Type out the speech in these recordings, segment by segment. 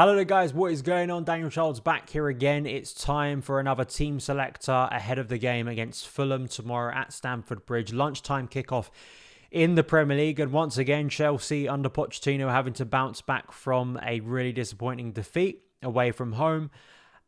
Hello there guys, what is going on? Daniel Childs back here again. It's time for another team selector ahead of the game against Fulham tomorrow at Stamford Bridge. Lunchtime kickoff in the Premier League, and once again Chelsea under Pochettino having to bounce back from a really disappointing defeat away from home.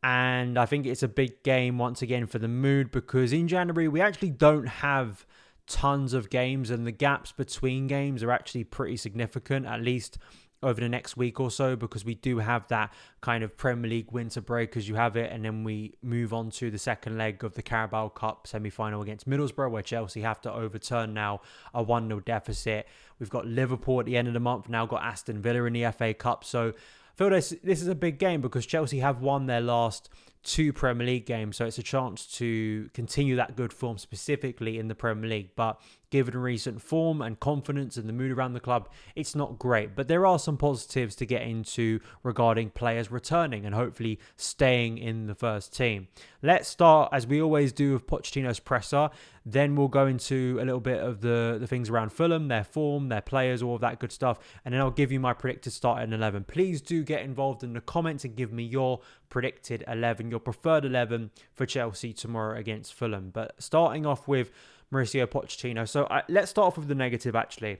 And I think it's a big game once again for the mood, because in January we actually don't have tons of games, and the gaps between games are actually pretty significant, at least over the next week or so, because we do have that kind of Premier League winter break as you have it, and then we move on to the second leg of the Carabao Cup semi-final against Middlesbrough, where Chelsea have to overturn now a 1-0 deficit. We've got Liverpool at the end of the month, now got Aston Villa in the FA Cup, so I feel this is a big game because Chelsea have won their last 2 Premier League games, so it's a chance to continue that good form specifically in the Premier League. But given recent form and confidence and the mood around the club, it's not great. But there are some positives to get into regarding players returning and hopefully staying in the first team. Let's start, as we always do, with Pochettino's presser. Then we'll go into a little bit of the things around Fulham, their form, their players, all of that good stuff. And then I'll give you my predicted starting 11. Please do get involved in the comments and give me your predicted 11, your preferred 11 for Chelsea tomorrow against Fulham. But starting off with Mauricio Pochettino. So let's start off with the negative, actually.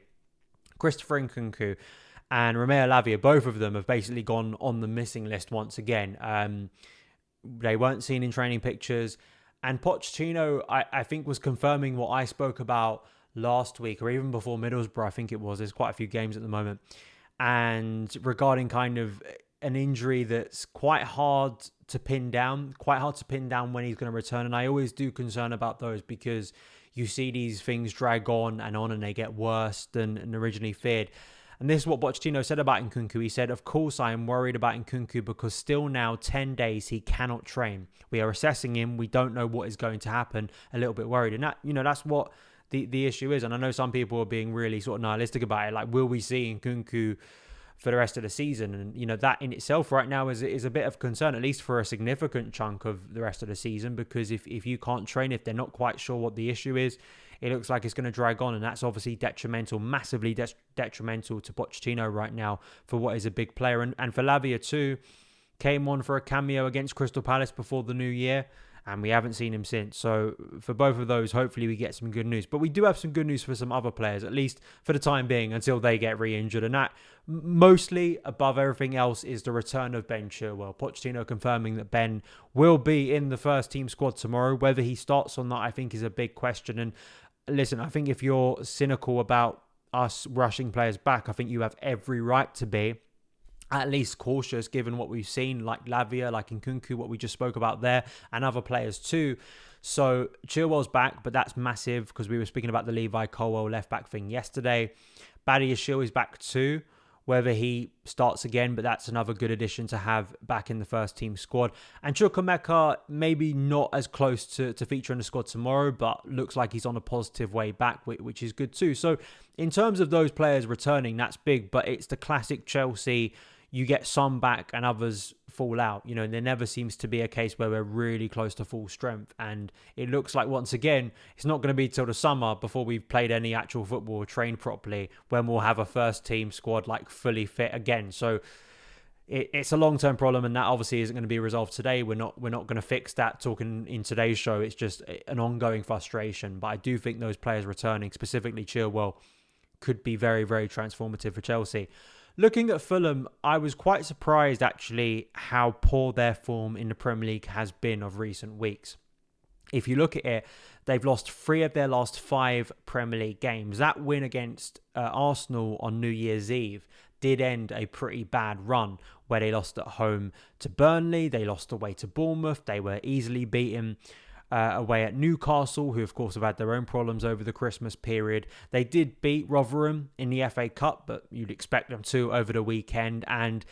Christopher Nkunku and Romeo Lavia, both of them have basically gone on the missing list once again. They weren't seen in training pictures. And Pochettino, I think, was confirming what I spoke about last week, or even before Middlesbrough, I think it was. There's quite a few games at the moment. And regarding kind of an injury that's quite hard to pin down when he's going to return. And I always do concern about those, because you see these things drag on and they get worse than originally feared. And this is what Pochettino said about Nkunku. He said, "Of course, I am worried about Nkunku because still now 10 days he cannot train. We are assessing him. We don't know what is going to happen. A little bit worried." And that, that's what the issue is. And I know some people are being really sort of nihilistic about it. Like, will we see Nkunku for the rest of the season? And that in itself right now is a bit of concern, at least for a significant chunk of the rest of the season, because if you can't train, if they're not quite sure what the issue is, it looks like it's going to drag on, and that's obviously detrimental, massively detrimental to Pochettino right now for what is a big player. And for Lavia too, came on for a cameo against Crystal Palace before the new year, and we haven't seen him since. So for both of those, hopefully we get some good news. But we do have some good news for some other players, at least for the time being, until they get re-injured. And that, mostly above everything else, is the return of Ben Chilwell. Pochettino confirming that Ben will be in the first team squad tomorrow. Whether he starts or not, I think, is a big question. And listen, I think if you're cynical about us rushing players back, I think you have every right to be at least cautious, given what we've seen, like Lavia, like Nkunku, what we just spoke about there, and other players too. So Chilwell's back, but that's massive, because we were speaking about the Levi Colwill left-back thing yesterday. Badiashile is back too, whether he starts again, but that's another good addition to have back in the first team squad. And Chukwuemeka, maybe not as close to feature in the squad tomorrow, but looks like he's on a positive way back, which is good too. So in terms of those players returning, that's big, but it's the classic Chelsea. You get some back and others fall out. There never seems to be a case where we're really close to full strength. And it looks like, once again, it's not going to be till the summer before we've played any actual football or trained properly when we'll have a first team squad like fully fit again. So it's a long-term problem, and that obviously isn't going to be resolved today. We're not going to fix that talking in today's show. It's just an ongoing frustration. But I do think those players returning, specifically Chilwell, could be very, very transformative for Chelsea. Looking at Fulham, I was quite surprised actually how poor their form in the Premier League has been of recent weeks. If you look at it, they've lost 3 of their last 5 Premier League games. That win against Arsenal on New Year's Eve did end a pretty bad run, where they lost at home to Burnley, they lost away to Bournemouth, they were easily beaten away at Newcastle, who of course have had their own problems over the Christmas period. They did beat Rotherham in the FA Cup, but you'd expect them to over the weekend. And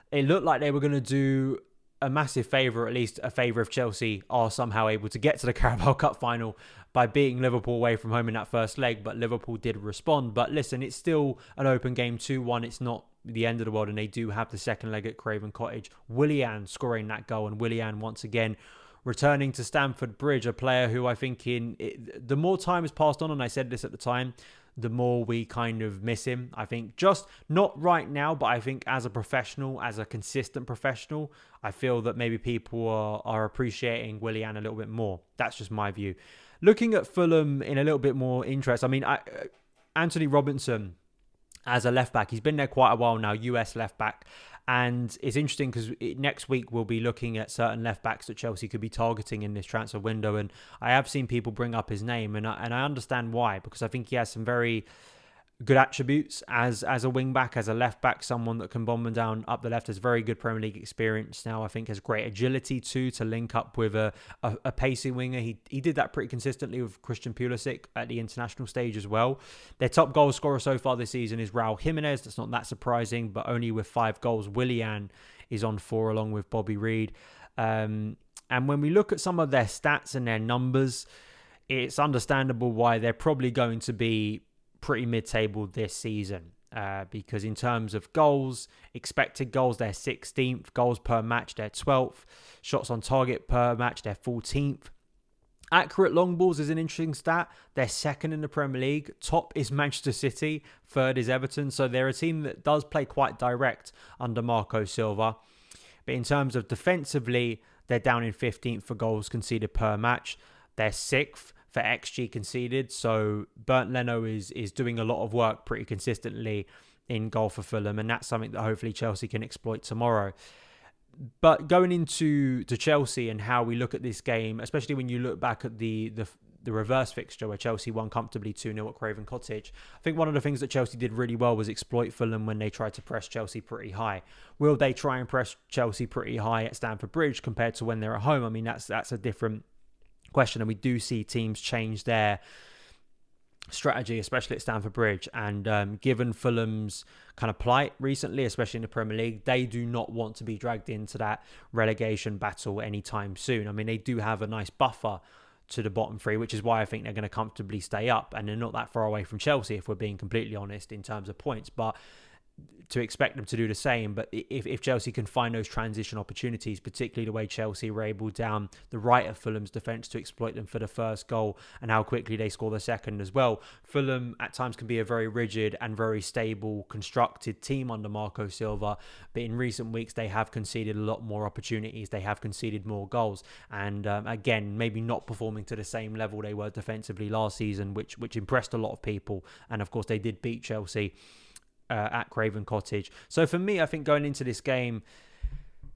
it looked like they were going to do a massive favour, at least a favour if Chelsea are somehow able to get to the Carabao Cup final by beating Liverpool away from home in that first leg. But Liverpool did respond. But listen, it's still an open game, 2-1. It's not the end of the world, and they do have the second leg at Craven Cottage. Willian scoring that goal, and Willian once again returning to Stamford Bridge, a player who I think the more time has passed on, and I said this at the time, the more we kind of miss him. I think just not right now, but I think as a professional, as a consistent professional, I feel that maybe people are appreciating Willian a little bit more. That's just my view. Looking at Fulham in a little bit more interest, I mean, Anthony Robinson as a left back, he's been there quite a while now, US left back. And it's interesting because next week we'll be looking at certain left backs that Chelsea could be targeting in this transfer window. And I have seen people bring up his name, and I understand why, because I think he has some very good attributes as a wing back, as a left back, someone that can bomb and down up the left, has very good Premier League experience now. I think has great agility too to link up with a pacey winger. He did that pretty consistently with Christian Pulisic at the international stage as well. Their top goal scorer so far this season is Raul Jimenez. That's not that surprising, but only with 5 goals. Willian is on 4 along with Bobby Reid. And when we look at some of their stats and their numbers, it's understandable why they're probably going to be pretty mid-table this season, because in terms of goals, expected goals, they're 16th, goals per match, they're 12th, shots on target per match, they're 14th. Accurate long balls is an interesting stat. They're second in the Premier League. Top is Manchester City, third is Everton, so they're a team that does play quite direct under Marco Silva. But in terms of defensively, they're down in 15th for goals conceded per match. They're 6th for XG conceded. So Bernd Leno is doing a lot of work pretty consistently in goal for Fulham, and that's something that hopefully Chelsea can exploit tomorrow. But going into Chelsea and how we look at this game, especially when you look back at the reverse fixture where Chelsea won comfortably 2-0 at Craven Cottage, I think one of the things that Chelsea did really well was exploit Fulham when they tried to press Chelsea pretty high. Will they try and press Chelsea pretty high at Stamford Bridge compared to when they're at home? I mean, that's a different question, and we do see teams change their strategy, especially at Stamford Bridge. And given Fulham's kind of plight recently, especially in the Premier League, they do not want to be dragged into that relegation battle anytime soon. I mean, they do have a nice buffer to the bottom 3, which is why I think they're going to comfortably stay up, and they're not that far away from Chelsea if we're being completely honest in terms of points. But to expect them to do the same. But if Chelsea can find those transition opportunities, particularly the way Chelsea were able down the right of Fulham's defence to exploit them for the first goal and how quickly they score the second as well. Fulham at times can be a very rigid and very stable, constructed team under Marco Silva, but in recent weeks they have conceded a lot more opportunities. They have conceded more goals, and again, maybe not performing to the same level they were defensively last season, which impressed a lot of people. And of course, they did beat Chelsea at Craven Cottage. So for me, I think going into this game,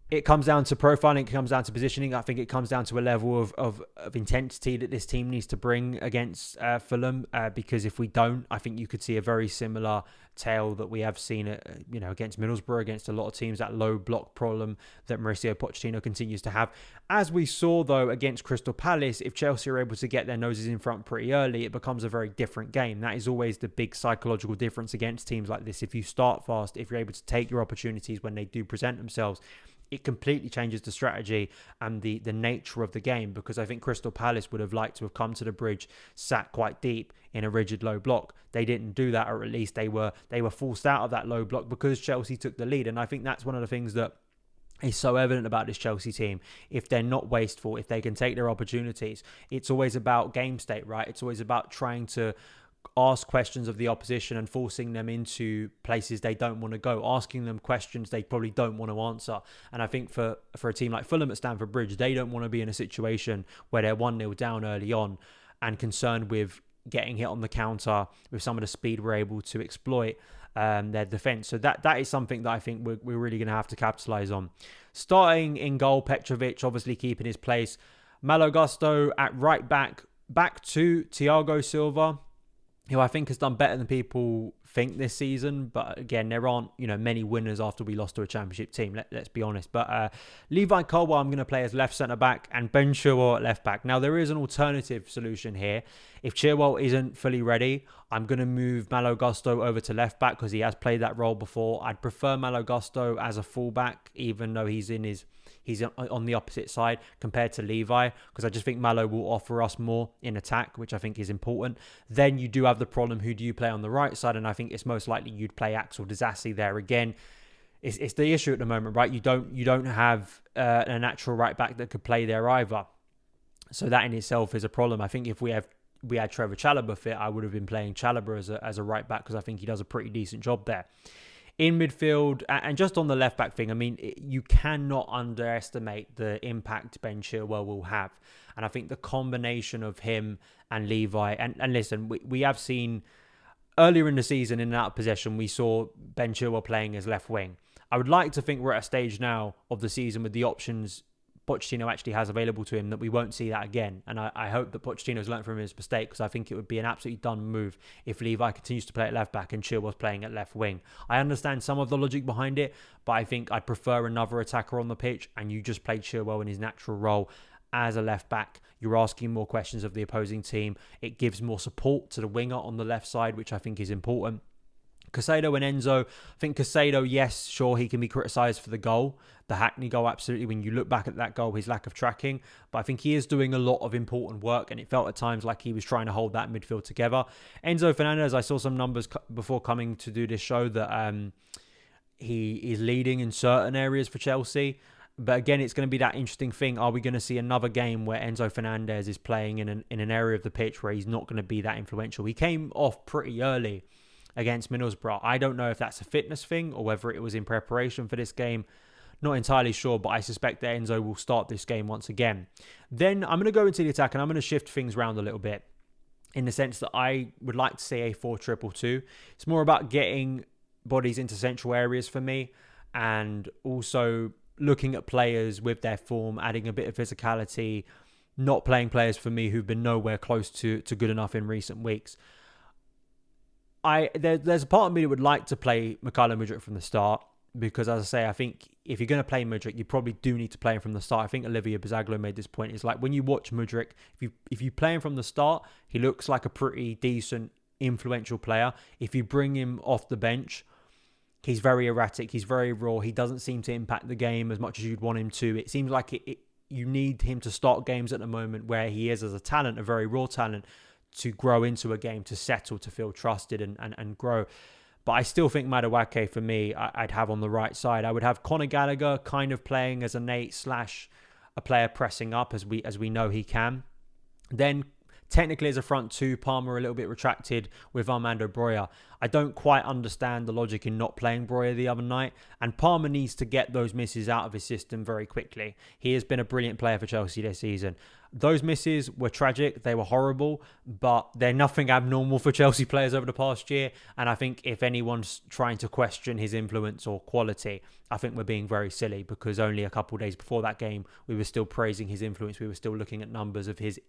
it comes down to profiling, it comes down to positioning. I think it comes down to a level of intensity that this team needs to bring against Fulham, because if we don't, I think you could see a very similar tale that we have seen against Middlesbrough, against a lot of teams, that low block problem that Mauricio Pochettino continues to have. As we saw, though, against Crystal Palace, if Chelsea are able to get their noses in front pretty early, it becomes a very different game. That is always the big psychological difference against teams like this. If you start fast, if you're able to take your opportunities when they do present themselves, it completely changes the strategy and the nature of the game, because I think Crystal Palace would have liked to have come to the bridge, sat quite deep in a rigid low block. They didn't do that, or at least they were forced out of that low block because Chelsea took the lead. And I think that's one of the things that is so evident about this Chelsea team. If they're not wasteful, if they can take their opportunities, it's always about game state, right? It's always about trying to ask questions of the opposition and forcing them into places they don't want to go, asking them questions they probably don't want to answer. And I think for a team like Fulham at Stamford Bridge, they don't want to be in a situation where they're 1-0 down early on and concerned with getting hit on the counter with some of the speed we're able to exploit their defence. So that is something that I think we're really going to have to capitalise on. Starting in goal, Petrovic obviously keeping his place. Malo Gusto at right back to Thiago Silva, who I think has done better than people think this season. But again, there aren't many winners after we lost to a championship team, let's be honest. But Levi Colwill I'm going to play as left centre-back, and Ben Chilwell at left-back. Now, there is an alternative solution here. If Chilwell isn't fully ready, I'm going to move Malo Gusto over to left-back because he has played that role before. I'd prefer Malo Gusto as a full-back, even though he's on the opposite side compared to Levi, because I just think Malo will offer us more in attack, which I think is important. Then you do have the problem, who do you play on the right side? And I think it's most likely you'd play Axel Disasi there again. It's the issue at the moment, right? You don't have a natural right back that could play there either. So that in itself is a problem. I think if we have we had Trevor Chalobah fit, I would have been playing Chalobah as a right back because I think he does a pretty decent job there. In midfield, and just on the left back thing, I mean, you cannot underestimate the impact Ben Chilwell will have. And I think the combination of him and Levi, and listen, we have seen earlier in the season in and out of possession, we saw Ben Chilwell playing as left wing. I would like to think we're at a stage now of the season with the options Pochettino actually has available to him that we won't see that again. And I hope that Pochettino's learned from his mistake, because I think it would be an absolutely dumb move if Levi continues to play at left back and Chilwell's playing at left wing. I understand some of the logic behind it, but I think I'd prefer another attacker on the pitch, and you just played Chilwell in his natural role as a left back. You're asking more questions of the opposing team. It gives more support to the winger on the left side, which I think is important. Caicedo and Enzo, I think Caicedo, yes, sure, he can be criticised for the goal. The Hackney goal, absolutely. When you look back at that goal, his lack of tracking. But I think he is doing a lot of important work, and it felt at times like he was trying to hold that midfield together. Enzo Fernandez, I saw some numbers before coming to do this show that he is leading in certain areas for Chelsea. But again, it's going to be that interesting thing. Are we going to see another game where Enzo Fernandez is playing in an area of the pitch where he's not going to be that influential? He came off pretty early against Middlesbrough. I don't know if that's a fitness thing or whether it was in preparation for this game. Not entirely sure, but I suspect that Enzo will start this game once again. Then I'm going to go into the attack and I'm going to shift things around a little bit, in the sense that I would like to see a 4-2-2-2. It's more about getting bodies into central areas for me, and also looking at players with their form, adding a bit of physicality, not playing players for me who've been nowhere close to good enough in recent weeks. There's a part of me that would like to play Mykhailo Mudryk from the start, because, as I say, I think if you're going to play Mudryk, you probably do need to play him from the start. I think Olivier Bazaglo made this point. It's like when you watch Mudryk, if you play him from the start, he looks like a pretty decent, influential player. If you bring him off the bench, he's very erratic. He's very raw. He doesn't seem to impact the game as much as you'd want him to. It seems like you need him to start games at the moment where he is as a talent, a very raw talent, to grow into a game, to settle, to feel trusted and grow. But I still think Madueke, for me, I'd have on the right side. I would have Conor Gallagher kind of playing as an 8/ a player pressing up, as we know he can. Then technically as a front two, Palmer a little bit retracted with Armando Broja. I don't quite understand the logic in not playing Broja the other night, and Palmer needs to get those misses out of his system very quickly. He has been a brilliant player for Chelsea this season. Those misses were tragic, they were horrible, but they're nothing abnormal for Chelsea players over the past year, and I think if anyone's trying to question his influence or quality, I think we're being very silly, because only a couple of days before that game, we were still praising his influence. We were still looking at numbers of his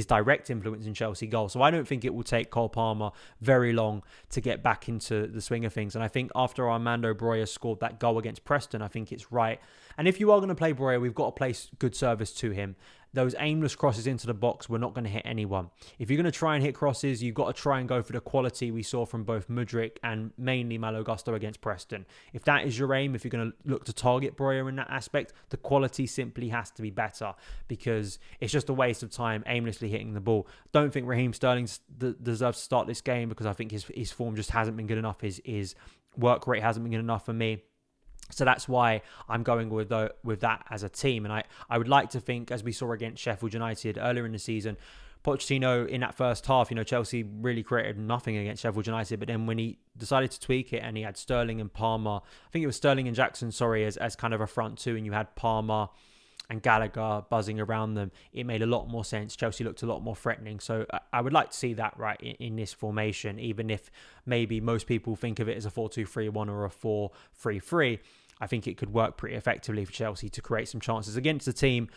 direct influence in Chelsea goals. So I don't think it will take Cole Palmer very long to get back into the swing of things. And I think after Armando Broja scored that goal against Preston, I think it's right. And if you are going to play Broja, we've got to play good service to him. Those aimless crosses into the box, we're not going to hit anyone. If you're going to try and hit crosses, you've got to try and go for the quality we saw from both Mudryk and mainly Malo Gusto against Preston. If that is your aim, if you're going to look to target Broja in that aspect, the quality simply has to be better, because it's just a waste of time aimlessly hitting the ball. Don't think Raheem Sterling deserves to start this game, because I think his form just hasn't been good enough. His work rate hasn't been good enough for me. So that's why I'm going with that as a team. And I would like to think, as we saw against Sheffield United earlier in the season, Pochettino in that first half, Chelsea really created nothing against Sheffield United. But then when he decided to tweak it and he had Sterling and Palmer, I think it was Sterling and Jackson, as kind of a front two, and you had Palmer and Gallagher buzzing around them, it made a lot more sense. Chelsea looked a lot more threatening. So I would like to see that right in this formation, even if maybe most people think of it as a 4-2-3-1 or a 4-3-3. I think it could work pretty effectively for Chelsea to create some chances against a team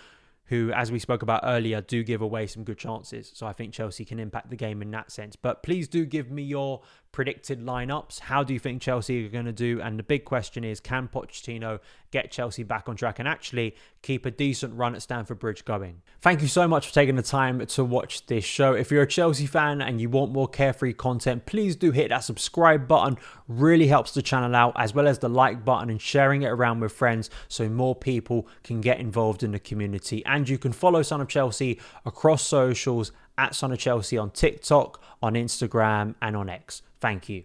who, as we spoke about earlier, do give away some good chances. So I think Chelsea can impact the game in that sense. But please do give me your predicted lineups. How do you think Chelsea are going to do? And the big question is, can Pochettino get Chelsea back on track and actually keep a decent run at Stamford Bridge going? Thank you so much for taking the time to watch this show. If you're a Chelsea fan and you want more carefree content, please do hit that subscribe button. Really helps the channel out, as well as the like button and sharing it around with friends so more people can get involved in the community. And you can follow Son of Chelsea across socials at SonOfChelsea on TikTok, on Instagram, and on X. Thank you.